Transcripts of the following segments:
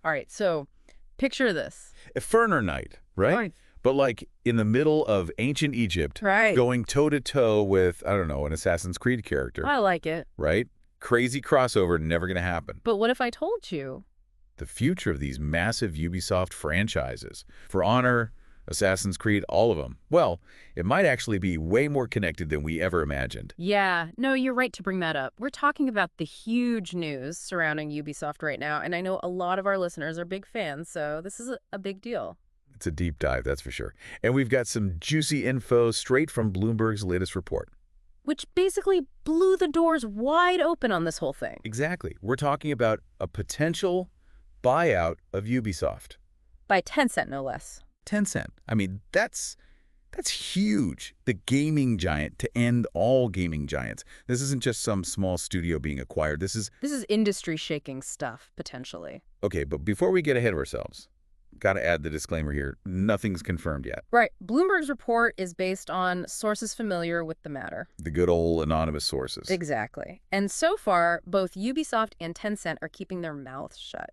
All right, so picture this. Inferno Night, right? Right. But like in the middle of ancient Egypt, Right. going toe-to-toe with, I don't know, an Assassin's Creed character, I like it. right? Crazy crossover, never going to happen. But what if I told you? The future of these massive Ubisoft franchises, For Honor, Assassin's Creed, all of them, well, it might actually be way more connected than we ever imagined. Yeah, no, you're right to bring that up. We're talking about the huge news surrounding Ubisoft right now, and I know a lot of our listeners are big fans, so this is a big deal. It's a deep dive, that's for sure. And we've got some juicy info straight from Bloomberg's latest report. Which basically blew the doors wide open on this whole thing. Exactly. We're talking about a potential buyout of Ubisoft. By Tencent, no less. Tencent. I mean, that's huge. The gaming giant to end all gaming giants. This isn't just some small studio being acquired. This is industry-shaking stuff, potentially. okay, but before we get ahead of ourselves, got to add the disclaimer here. Nothing's confirmed yet. Right. Bloomberg's report is based on sources familiar with the matter. The good old anonymous sources. Exactly. And so far, both Ubisoft and Tencent are keeping their mouths shut.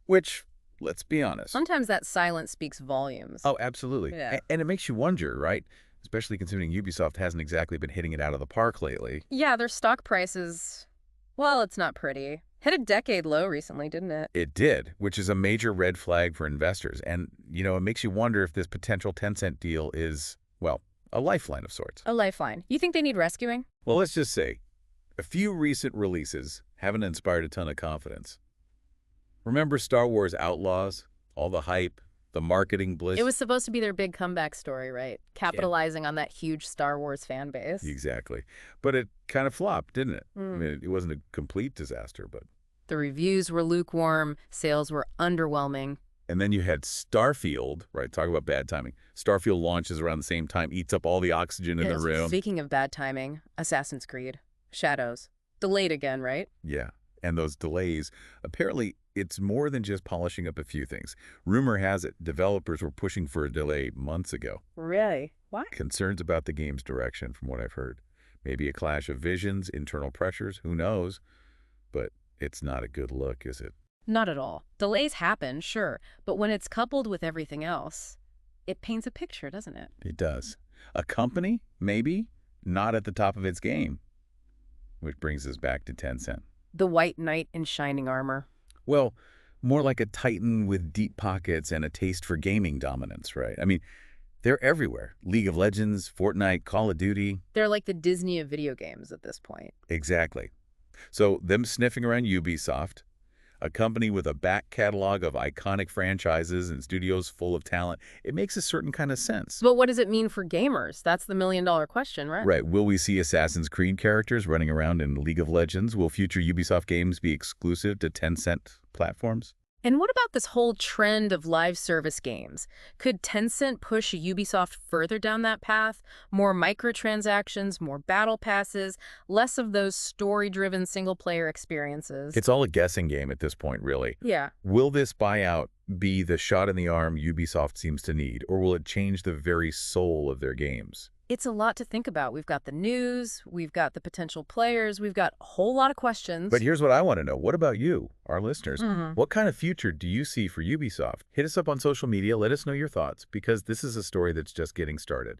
Which, let's be honest. Sometimes that silence speaks volumes. Oh, absolutely. Yeah. And it makes you wonder, right? Especially considering Ubisoft hasn't exactly been hitting it out of the park lately. Yeah, their stock prices, well, it's not pretty. Hit a decade low recently, didn't it? It did, which is a major red flag for investors. And, it makes you wonder if this potential Tencent deal is, well, a lifeline of sorts. A lifeline. You think they need rescuing? Well, let's just say, a few recent releases haven't inspired a ton of confidence. Remember Star Wars Outlaws? All the hype, the marketing bliss? It was supposed to be their big comeback story, right? Capitalizing on that huge Star Wars fan base. Exactly. But it kind of flopped, didn't it? I mean, it wasn't a complete disaster, but... The reviews were lukewarm, sales were underwhelming. And then you had Starfield, right? Talk about bad timing. Starfield launches around the same time, eats up all the oxygen in the room. Speaking of bad timing, Assassin's Creed, Shadows. Delayed again, right? Yeah. And those delays, apparently it's more than just polishing up a few things. Rumor has it developers were pushing for a delay months ago. Really? Why? Concerns about the game's direction, from what I've heard. Maybe a clash of visions, internal pressures, who knows? But it's not a good look, is it? Not at all. Delays happen, sure, but when it's coupled with everything else, it paints a picture, doesn't it? It does. A company, maybe, not at the top of its game. Which brings us back to Tencent. The white knight in shining armor. Well, more like a titan with deep pockets and a taste for gaming dominance, right? I mean, they're everywhere. League of Legends, Fortnite, Call of Duty. They're like the Disney of video games at this point. Exactly. So them sniffing around Ubisoft, a company with a back catalog of iconic franchises and studios full of talent, it makes a certain kind of sense. But what does it mean for gamers? That's the million-dollar question, right? Right. Will we see Assassin's Creed characters running around in League of Legends? Will future Ubisoft games be exclusive to Tencent platforms? And what about this whole trend of live service games? Could Tencent push Ubisoft further down that path? More microtransactions, more battle passes, less of those story-driven single-player experiences? It's all a guessing game at this point, really. Yeah. Will this buyout be the shot in the arm Ubisoft seems to need, or will it change the very soul of their games? It's a lot to think about. We've got the news, we've got the potential players, we've got a whole lot of questions. But here's what I want to know. What about you, our listeners? Mm-hmm. What kind of future do you see for Ubisoft? Hit us up on social media. Let us know your thoughts, because this is a story that's just getting started.